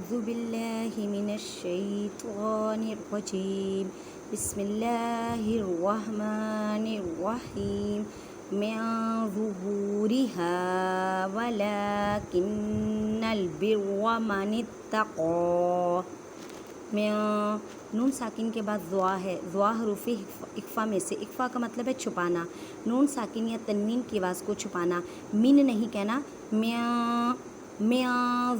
أعوذ بالله من الشيطان الرجيم بسم الله الرحمن الرحيم من ظهورها ولكن البر من اتقى میں نون ساکن کے بعد ضوا ہے. ضوا حروف اخفا میں سے. اخفا کا مطلب ہے چھپانا. نون ساکن یا تنوین کی آواز کو چھپانا. من نہیں کہنا. میں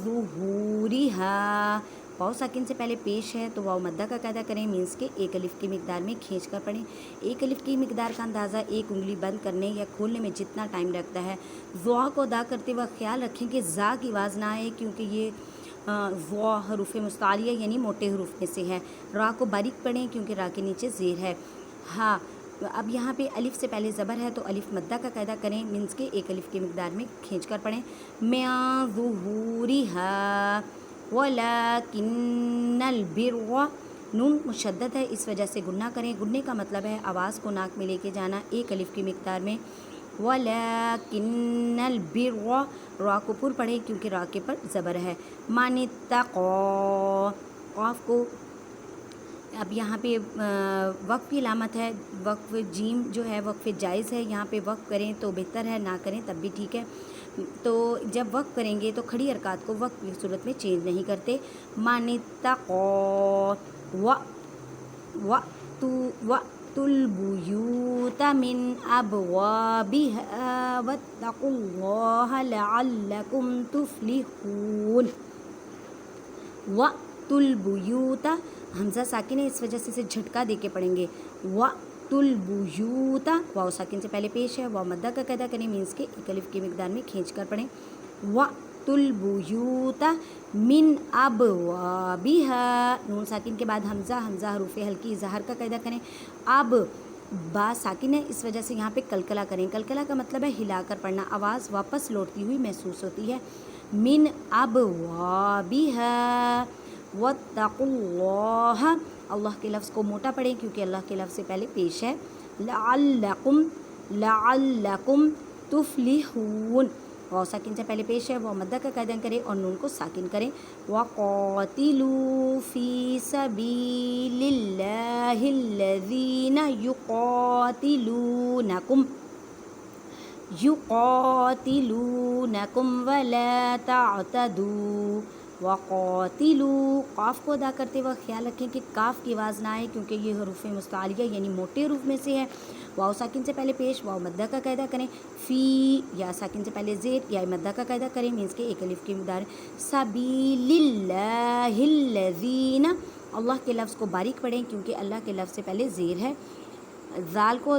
ظہورہا. واؤ ساکن سے پہلے پیش ہے تو واؤ مدہ کا قاعدہ کریں. مینس کے ایک الف کی مقدار میں کھینچ کر پڑھیں. ایک الف کی مقدار کا اندازہ ایک انگلی بند کرنے یا کھولنے میں جتنا ٹائم لگتا ہے. ضوا کو ادا کرتے وقت خیال رکھیں کہ زا کی آواز نہ آئے کیونکہ یہ ضوا حروف مستعلیہ یعنی موٹے حروف میں سے ہے. را کو باریک پڑھیں کیونکہ را کے نیچے زیر ہے. ہاں اب یہاں پہ الف سے پہلے زبر ہے تو الف مدہ کا قاعدہ کریں. مینس کے ایک الف کی مقدار میں کھینچ کر پڑھیں. من ظہورہا ولکن البر. نون مشدد ہے اس وجہ سے گنہ کریں. گننے کا مطلب ہے آواز کو ناک میں لے کے جانا ایک الف کی مقدار میں. وَلَكِنَّ الْبِرَّ. را کو پر پڑھیں کیونکہ را کے پر زبر ہے. مَنِ اتَّقَى. قاف کو اب یہاں پہ وقف کی علامت ہے. وقف جیم جو ہے وقف جائز ہے. یہاں پہ وقف کریں تو بہتر ہے, نہ کریں تب بھی ٹھیک ہے. تو جب وقف کریں گے تو کھڑی حرکات کو وقف کی صورت میں چینج نہیں کرتے. مَنِ اتَّقَى. وَأْتُوا الْبُيُوتَ مِنْ أَبْوَابِهَا وَاتَّقُوا اللَّهَ لَعَلَّكُمْ تُفْلِحُونَ. وَأْتُوا الْبُيُوتَ حمزہ ساکن ہے اس وجہ سے اسے جھٹکا دے کے پڑھیں گے. وَأْتُوا الْبُيُوتَ. واؤ ساکن سے پہلے پیش ہے. واؤ مدہ کا قاعدہ کریں. مینس کے ایک الف کی مقدار میں کھینچ کر پڑھیں. وَأْتُوا الْبُيُوتَ مِنْ أَبْوَابِهَا. نون ساکن کے بعد حمزہ حروف ہلکی اظہار کا قاعدہ کریں. اب با ساکن ہے اس وجہ سے یہاں پہ کلکلا کریں. کلکلا کا مطلب ہے ہلا کر پڑھنا. آواز واپس لوٹتی ہوئی محسوس ہوتی ہے. من ابوابها. واتقوا اللہ. اللہ کے لفظ کو موٹا پڑھیں کیونکہ اللہ کے لفظ سے پہلے پیش ہے. لعلکم تفلحون. واؤ ساکن سے پہلے پیش ہے. واؤ مدہ کا قاعدہ کریں اور نون کو ساکن کریں. وقاتلوا فی سبیل اللہ الذین یقاتلونکم ولا تعتدوا. وقاتلوا. قاف کو ادا کرتے وقت خیال رکھیں کہ کاف کی آواز نہ آئے کیونکہ یہ حروف مستعلیہ یعنی موٹے حروف میں سے ہے. واؤ ساکن سے پہلے پیش. واؤ مدہ کا قاعدہ کریں. فی یا ساکن سے پہلے زیر یا مدہ کا قاعدہ کریں. مینس کے ایک الف کی مقدار. سبیل اللہ الذین. اللہ کے لفظ کو باریک پڑھیں کیونکہ اللہ کے لفظ سے پہلے زیر ہے. زال کو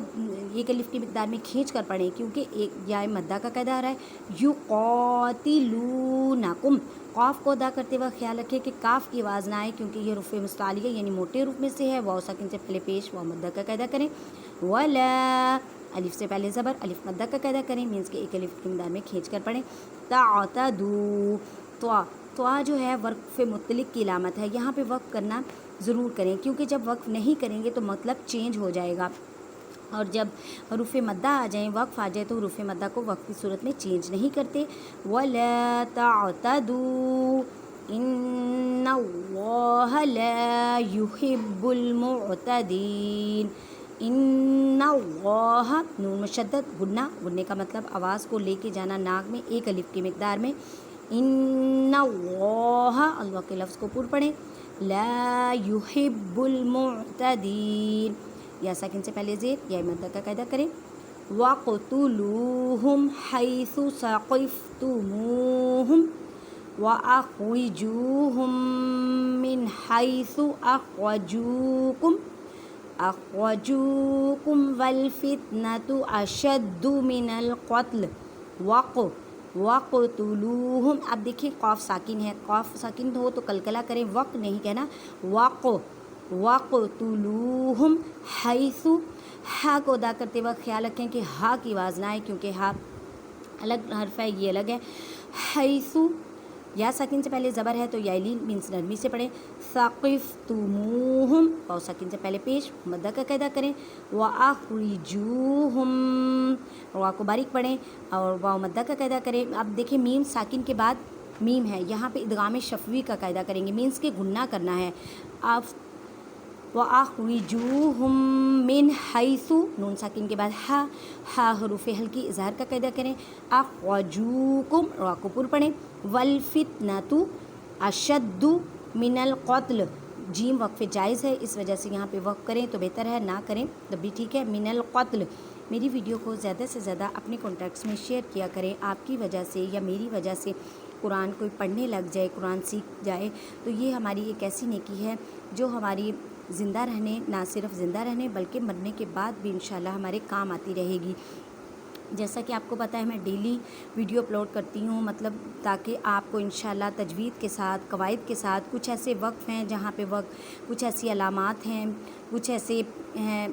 ایک الف کی مقدار میں کھینچ کر پڑھیں کیونکہ ایک یا مدہ کا قاعدہ آ رہا ہے. یقاتلونکم. قاف کو ادا کرتے وقت خیال رکھیں کہ کاف کی آواز نہ آئے کیونکہ یہ حروف مستعلیہ یعنی موٹے حروف میں سے ہے. واؤ ساکن سے پہلے پیش. واؤ مدہ کا قاعدہ کریں. ولا الف سے پہلے زبر الف مدہ کا قاعدہ کریں. مینس کے ایک الف کی مقدار میں کھینچ کر پڑھیں. تعتدوا. طوا جو ہے وقف مطلق کی علامت ہے. یہاں پہ وقف کرنا ضرور کریں کیونکہ جب وقف نہیں کریں گے تو مطلب چینج ہو جائے گا. اور جب حروف مدہ آ جائیں وقف آ جائے تو حروف مدہ کو وقف کی صورت میں چینج نہیں کرتے. وَلَا تَعْتَدُوا إِنَّ اللَّهَ لَا يُحِبُّ الْمُعْتَدِينَ. إِنَّ اللَّهَ نون مشدد گنہ. گننے کا مطلب آواز کو لے کے جانا ناک میں ایک الف کی مقدار میں. إِنَّ اللَّهَ اللہ کے لفظ کو پر پڑھیں. لَا يُحِبُّ الْمُعْتَدِينَ. یا ساکن سے پہلے زیر یا مدہ کا قاعدہ کریں. وَاقْتُلُوهُمْ حَيْثُ ثَقِفْتُمُوهُمْ وَأَخْرِجُوهُمْ مِنْ حَيْثُ أَخْرَجُوكُمْ وَالْفِتْنَةُ أَشَدُّ مِنَ الْقَتْلِ. وَاقْتُلُوهُمْ. اب دیکھیں قاف ساکن ہے. قاف ساکن ہو تو کلکلا کریں. وقت نہیں کہنا. وَاقْتُلُوهُمْ حَيْثُ. ہا کو ادا کرتے وقت خیال رکھیں کہ ہا کی آواز نہ آئے کیونکہ ہا الگ حرف ہے یہ الگ ہے. حیث یا ساکن سے پہلے زبر ہے تو یا لین مینس نرمی سے پڑھیں. ثقفتموہم. واؤ ساکن سے پہلے پیش مدہ کا قاعدہ کریں. وَأَخْرِجُوهُمْ. واؤ کو باریک پڑھیں اور واؤ مدہ کا قاعدہ کریں. اب دیکھیں میم ساکن کے بعد میم ہے، یہاں پہ ادغام شفوی کا قاعدہ کریں گے، مینس کہ گننا کرنا ہے. آپ وَأَخْرِجُوهُم مِّنْ حَيْثُ نون ساکن کے بعد ہا حروف ہلکی اظہار کا قاعدہ کریں. اخرجوکم را کو پر پڑھیں. والفتنۃ اشد من القتل جیم وقف جائز ہے، اس وجہ سے یہاں پہ وقف کریں تو بہتر ہے، نہ کریں تب بھی ٹھیک ہے. من القتل. میری ویڈیو کو زیادہ سے زیادہ اپنے کانٹیکٹس میں شیئر کیا کریں. آپ کی وجہ سے یا میری وجہ سے قرآن کوئی پڑھنے لگ جائے، قرآن سیکھ جائے تو یہ ہماری ایک ایسی نیکی ہے جو ہماری زندہ رہنے، نہ صرف زندہ رہنے بلکہ مرنے کے بعد بھی انشاءاللہ ہمارے کام آتی رہے گی. جیسا کہ آپ کو پتہ ہے میں ڈیلی ویڈیو اپلوڈ کرتی ہوں، مطلب تاکہ آپ کو انشاءاللہ تجوید کے ساتھ، قواعد کے ساتھ، کچھ ایسے وقف ہیں جہاں پہ کچھ ایسی علامات ہیں، کچھ ایسے ہیں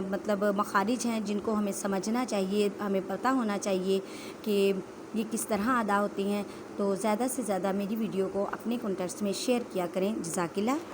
مطلب مخارج ہیں جن کو ہمیں سمجھنا چاہیے، ہمیں پتہ ہونا چاہیے کہ یہ کس طرح ادا ہوتی ہیں. تو زیادہ سے زیادہ میری ویڈیو کو اپنے کانٹیکٹس میں شیئر کیا کریں. جزاک اللہ.